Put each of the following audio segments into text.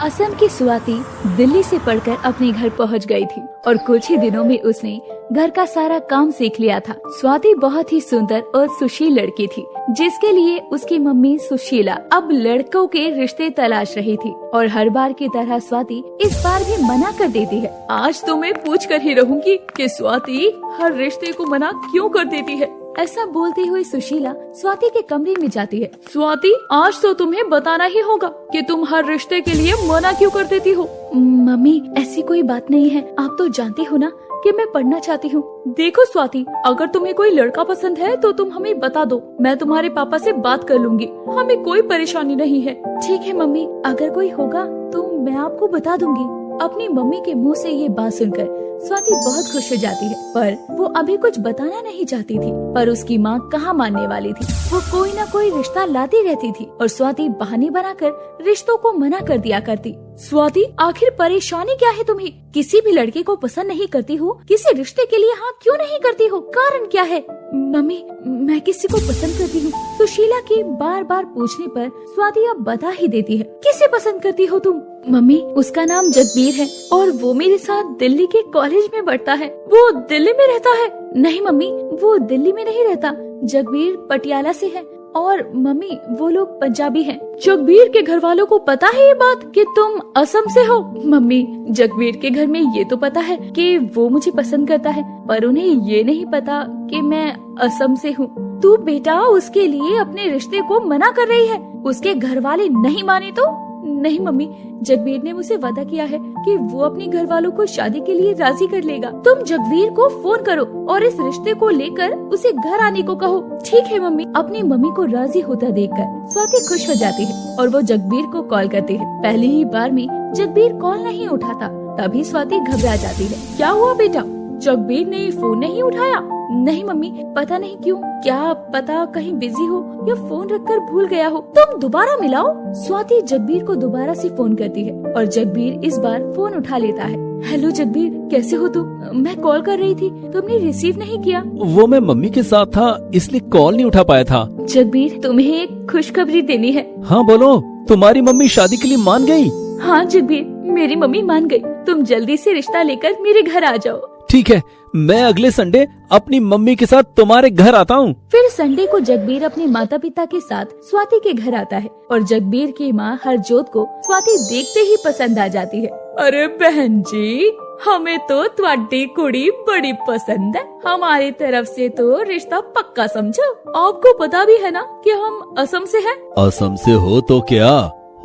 असम की स्वाति दिल्ली से पढ़कर अपने घर पहुंच गई थी और कुछ ही दिनों में उसने घर का सारा काम सीख लिया था। स्वाति बहुत ही सुंदर और सुशील लड़की थी, जिसके लिए उसकी मम्मी सुशीला अब लड़कों के रिश्ते तलाश रही थी। और हर बार की तरह स्वाति इस बार भी मना कर देती है। आज तो मैं पूछ कर ही रहूंगी कि स्वाति हर रिश्ते को मना क्यों कर देती है। ऐसा बोलती हुई सुशीला स्वाति के कमरे में जाती है। स्वाति, आज तो तुम्हें बताना ही होगा कि तुम हर रिश्ते के लिए मना क्यों कर देती हो। मम्मी, ऐसी कोई बात नहीं है, आप तो जानती हो ना कि मैं पढ़ना चाहती हूँ। देखो स्वाति, अगर तुम्हें कोई लड़का पसंद है तो तुम हमें बता दो, मैं तुम्हारे पापा से बात कर लूंगी, हमें कोई परेशानी नहीं है। ठीक है मम्मी, अगर कोई होगा तो मैं आपको बता दूंगी। अपनी मम्मी के मुंह से ये बात सुनकर स्वाति बहुत खुश हो जाती है, पर वो अभी कुछ बताना नहीं चाहती थी। पर उसकी माँ कहाँ मानने वाली थी, वो कोई न कोई रिश्ता लाती रहती थी और स्वाति बहाने बनाकर रिश्तों को मना कर दिया करती। स्वाति, आखिर परेशानी क्या है तुम्हें? किसी भी लड़के को पसंद नहीं करती हो, किसी रिश्ते के लिए हाँ क्यों नहीं करती हो? कारण क्या है? मम्मी, मैं किसी को पसंद करती हूँ। सुशीला के बार बार पूछने पर स्वाति अब बता ही देती है। किसे पसंद करती हो तुम? मम्मी, उसका नाम जगबीर है और वो मेरे साथ दिल्ली के कॉलेज में पढ़ता है। वो दिल्ली में रहता है? नहीं मम्मी, वो दिल्ली में नहीं रहता, जगबीर पटियाला से है। और मम्मी, वो लोग पंजाबी हैं। जगबीर के घर वालों को पता है ये बात कि तुम असम से हो? मम्मी, जगबीर के घर में ये तो पता है कि वो मुझे पसंद करता है, पर उन्हें ये नहीं पता कि मैं असम से हूँ। तू बेटा उसके लिए अपने रिश्ते को मना कर रही है, उसके घर वाले नहीं माने तो? नहीं मम्मी, जगबीर ने मुझे वादा किया है कि वो अपने घर वालों को शादी के लिए राजी कर लेगा। तुम जगबीर को फोन करो और इस रिश्ते को लेकर उसे घर आने को कहो। ठीक है मम्मी। अपनी मम्मी को राजी होता देखकर स्वाति खुश हो जाती है और वो जगबीर को कॉल करती है। पहली ही बार में जगबीर कॉल नहीं उठाता, तभी स्वाति घबरा जाती है। क्या हुआ बेटा, जगबीर ने फोन नहीं उठाया? नहीं मम्मी, पता नहीं क्यों, क्या पता कहीं बिजी हो या फोन रखकर भूल गया हो। तुम दोबारा मिलाओ। स्वाति जगबीर को दोबारा से फोन करती है और जगबीर इस बार फोन उठा लेता है। हेलो जगबीर, कैसे हो तुम? मैं कॉल कर रही थी, तुमने रिसीव नहीं किया। वो मैं मम्मी के साथ था, इसलिए कॉल नहीं उठा पाया था। जगबीर, तुम्हें एक खुशखबरी देनी है। हाँ बोलो, तुम्हारी मम्मी शादी के लिए मान गई? हाँ जगबीर, मेरी मम्मी मान गई। तुम जल्दी से रिश्ता लेकर मेरे घर आ जाओ। ठीक है, मैं अगले संडे अपनी मम्मी के साथ तुम्हारे घर आता हूँ। फिर संडे को जगबीर अपने माता पिता के साथ स्वाति के घर आता है और जगबीर की माँ हरजोत को स्वाति देखते ही पसंद आ जाती है। अरे बहन जी, हमें तो तुम्हारी कुड़ी बड़ी पसंद है, हमारी तरफ से तो रिश्ता पक्का समझो। आपको पता भी है ना कि हम असम से हैं। असम से हो तो क्या,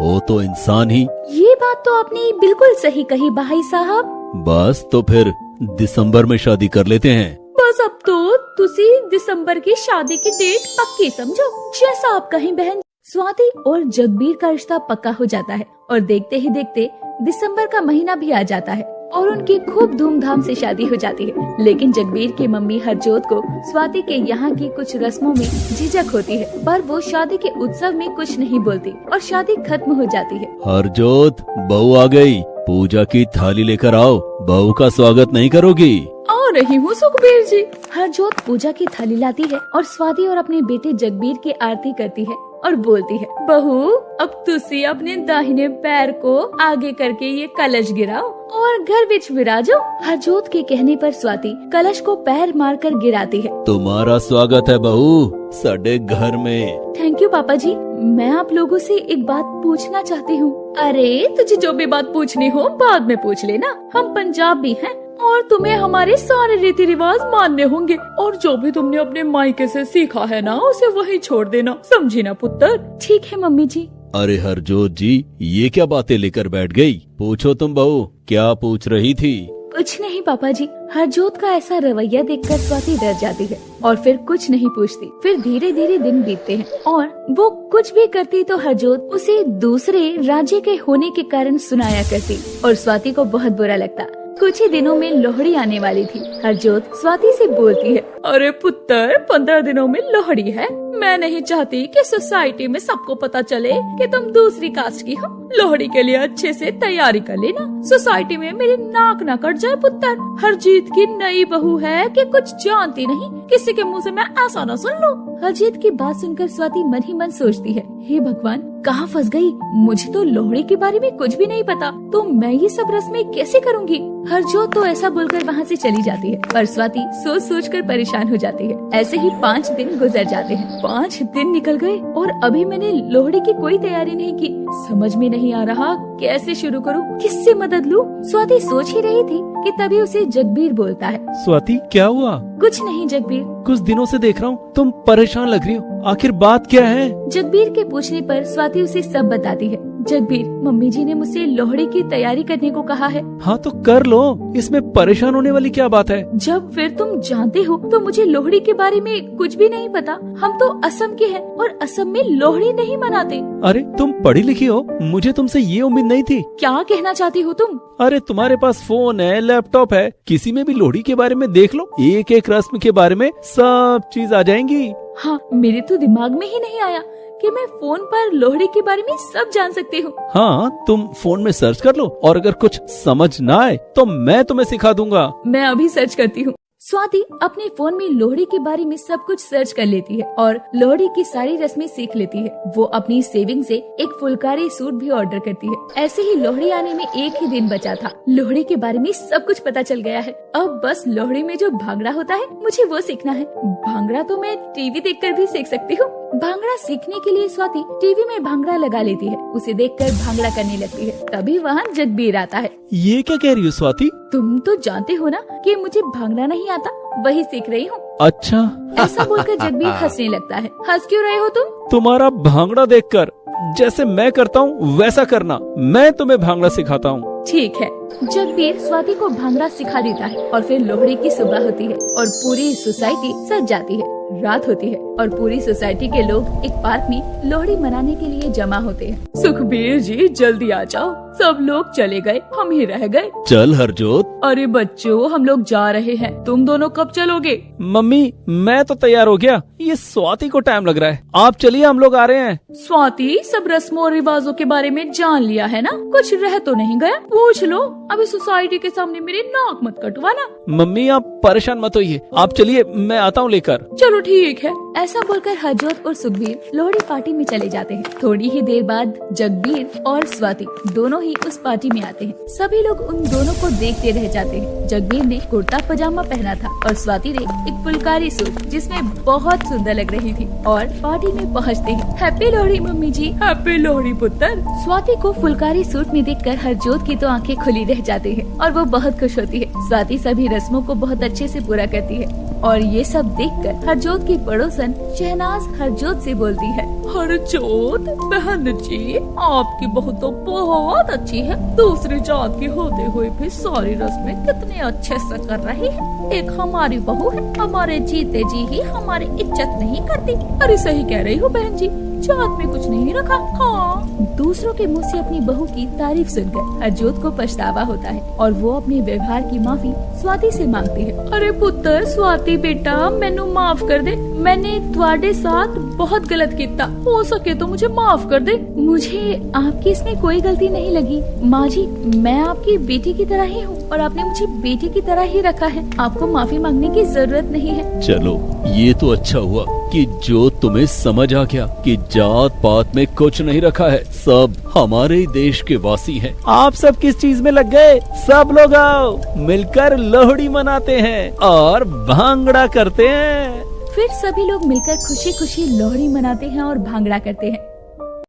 हो तो इंसान ही। ये बात तो आपने बिल्कुल सही कही भाई साहब। बस तो फिर दिसंबर में शादी कर लेते हैं। बस अब तो तुसी दिसंबर की शादी की डेट पक्की समझो, जैसा आप कहें बहन। स्वाति और जगबीर का रिश्ता पक्का हो जाता है और देखते ही देखते दिसंबर का महीना भी आ जाता है और उनकी खूब धूमधाम से शादी हो जाती है। लेकिन जगबीर की मम्मी हरजोत को स्वाति के यहाँ की कुछ रस्मों में झिझक होती है, पर वो शादी के उत्सव में कुछ नहीं बोलती और शादी खत्म हो जाती है। हरजोत, बहू आ गई, पूजा की थाली लेकर आओ, बहू का स्वागत नहीं करोगी? आ रही हूँ सुखबीर जी। हरजोत पूजा की थाली लाती है और स्वाति और अपने बेटे जगबीर की आरती करती है और बोलती है, बहू अब तुसी अपने दाहिने पैर को आगे करके ये कलश गिराओ और घर बिच विराजो। हरजोत के कहने पर स्वाति कलश को पैर मारकर गिराती है। तुम्हारा स्वागत है बहू साडे घर में। थैंक यू पापा जी। मैं आप लोगों से एक बात पूछना चाहती हूँ। अरे तुझे जो भी बात पूछनी हो बाद में पूछ लेना, हम पंजाबी हैं और तुम्हें हमारे सारे रीति रिवाज मानने होंगे और जो भी तुमने अपने मायके से सीखा है ना उसे वही छोड़ देना, समझी ना पुत्र? ठीक है मम्मी जी। अरे हरजोत जी, ये क्या बातें लेकर बैठ गई? पूछो तुम बहू, क्या पूछ रही थी? कुछ नहीं पापा जी। हरजोत का ऐसा रवैया देखकर स्वाति डर जाती है और फिर कुछ नहीं पूछती। फिर धीरे धीरे दिन बीतते हैं और वो कुछ भी करती तो हरजोत उसे दूसरे राज्य के होने के कारण सुनाया करती और स्वाति को बहुत बुरा लगता। कुछ ही दिनों में लोहड़ी आने वाली थी। हरजोत स्वाति से बोलती है, अरे पुत्र, 15 दिनों में लोहड़ी है, मैं नहीं चाहती कि सोसाइटी में सबको पता चले कि तुम दूसरी कास्ट की हो। लोहड़ी के लिए अच्छे से तैयारी कर लेना। सोसाइटी में मेरी नाक न कट जाए पुत्र। हरजीत की नई बहू है कि कुछ जानती नहीं, किसी के मुंह से मैं ऐसा न सुन लूं। हरजीत की बात सुनकर स्वाति मन ही मन सोचती है, हे भगवान, कहाँ फंस गई। मुझे तो लोहड़ी के बारे में कुछ भी नहीं पता, तो मैं ये सब रस्में कैसे करूँगी। हरजोत तो ऐसा बोलकर वहाँ से चली जाती है और स्वाति सोच सोच कर परेशान हो जाती है। ऐसे ही 5 दिन गुजर जाते हैं। 5 दिन निकल गए और अभी मैंने लोहड़ी की कोई तैयारी नहीं की। समझ में नहीं आ रहा कैसे शुरू करूं, किससे मदद लूं। स्वाति सोच ही रही थी कि तभी उसे जगबीर बोलता है। स्वाति, क्या हुआ? कुछ नहीं जगबीर। कुछ दिनों से देख रहा हूँ तुम परेशान लग रही हो, आखिर बात क्या है? जगबीर के पूछने पर स्वाति उसे सब बताती है। जगबीर, मम्मी जी ने मुझसे लोहड़ी की तैयारी करने को कहा है। हाँ तो कर लो, इसमें परेशान होने वाली क्या बात है। जब फिर तुम जानते हो तो मुझे लोहड़ी के बारे में कुछ भी नहीं पता। हम तो असम के हैं और असम में लोहड़ी नहीं मनाते। अरे तुम पढ़ी लिखी हो, मुझे तुमसे ये उम्मीद नहीं थी। क्या कहना चाहती हो तुम? अरे तुम्हारे पास फोन है, लैपटॉप है, किसी में भी लोहड़ी के बारे में देख लो, एक एक रस्म के बारे में सब चीज आ जाएंगी। हाँ, मेरे तो दिमाग में ही नहीं आया कि मैं फोन पर लोहड़ी के बारे में सब जान सकती हूँ। हाँ, तुम फोन में सर्च कर लो और अगर कुछ समझ ना आए तो मैं तुम्हें सिखा दूंगा। मैं अभी सर्च करती हूँ। स्वाति अपने फोन में लोहड़ी के बारे में सब कुछ सर्च कर लेती है और लोहड़ी की सारी रस्में सीख लेती है। वो अपनी सेविंग से एक फुलकारी सूट भी ऑर्डर करती है। ऐसे ही लोहड़ी आने में एक ही दिन बचा था। लोहड़ी के बारे में सब कुछ पता चल गया है। अब बस लोहड़ी में जो भांगड़ा होता है मुझे वो सीखना है। भांगड़ा तो मैं टीवी देखकर भी सीख सकती हूँ। भांगड़ा सीखने के लिए स्वाति टीवी में भांगड़ा लगा लेती है। उसे देखकर भांगड़ा करने लगती है। तभी वहाँ जगबीर आता है। ये क्या कह रही हो स्वाति? तुम तो जानते हो ना कि मुझे भांगड़ा नहीं आता, वही सीख रही हूँ। अच्छा। ऐसा बोलकर जगबीर हंसने लगता है। हंस क्यों रहे हो तुम? तुम्हारा भांगड़ा देखकर जैसे मैं करता हूँ वैसा करना, मैं तुम्हें भांगड़ा सिखाता हूँ। ठीक है। जगबीर स्वाति को भांगड़ा सिखा देता है और फिर लोहड़ी की सुबह होती है और पूरी सोसाइटी सज जाती है। रात होती है और पूरी सोसाइटी के लोग एक पार्क में लोहड़ी मनाने के लिए जमा होते हैं। सुखबीर जी जल्दी आ जाओ, सब लोग चले गए, हम ही रह गए। चल हरजोत। अरे बच्चों, हम लोग जा रहे हैं, तुम दोनों कब चलोगे? मम्मी, मैं तो तैयार हो गया, ये स्वाति को टाइम लग रहा है, आप चलिए, हम लोग आ रहे हैं। स्वाति, सब रस्मों और रिवाजों के बारे में जान लिया है ना? कुछ रह तो नहीं गया? पूछ लो। अभी सोसाइटी के सामने मेरी नाक मत कटवाना। मम्मी आप परेशान मत होइए, आप चलिए, मैं आता हूँ लेकर। चलो ठीक है। ऐसा बोलकर हरजोत और सुखबीर लोहड़ी पार्टी में चले जाते हैं। थोड़ी ही देर बाद जगबीर और स्वाति दोनों ही उस पार्टी में आते हैं। सभी लोग उन दोनों को देखते रह जाते हैं। जगबीर ने कुर्ता पजामा पहना था और स्वाति ने एक फुलकारी सूट जिसमें बहुत सुंदर लग रही थी। और पार्टी में पहुँचते ही हैप्पी लोहड़ी मम्मी जी, हैप्पी लोहड़ी पुत्र। स्वाति को फुलकारी सूट में देखकर हरजोत की तो आंखें खुली रह जाती है और वो बहुत खुश होती है। स्वाति सभी रस्मों को बहुत अच्छे से पूरा करती है और ये सब देखकर हरजोत की पड़ोसन शहनाज हरजोत से बोलती है, हरजोत बहन जी, आपकी बहू तो बहुत अच्छी है। दूसरी जात की होते हुए भी सारी रस्में कितने अच्छे से कर रही है। एक हमारी बहू है, हमारे जीते जी ही हमारी इज्जत नहीं करती। अरे सही कह रही हो बहन जी, जात में कुछ नहीं रखा। हाँ। दूसरों के मुँह से अपनी बहू की तारीफ सुनकर हरजोत को पछतावा होता है और वो अपने व्यवहार की माफी स्वाति से मांगती है। अरे पुत्र स्वाति बेटा, मैनू माफ कर दे, मैंने तुम्हारे साथ बहुत गलत किया, हो सके तो मुझे माफ कर दे। मुझे आपकी इसमें कोई गलती नहीं लगी माँ जी, मैं आपकी बेटी की तरह ही हूँ और आपने मुझे बेटी की तरह ही रखा है, आपको माफी मांगने की जरूरत नहीं है। चलो ये तो अच्छा हुआ कि जो तुम्हें समझ आ गया कि जात पात में कुछ नहीं रखा है, सब हमारे ही देश के वासी हैं। आप सब किस चीज में लग गए? सब लोग आओ, मिलकर लोहड़ी मनाते हैं और भांगड़ा करते हैं। फिर सभी लोग मिलकर खुशी खुशी लोहड़ी मनाते हैं और भांगड़ा करते हैं।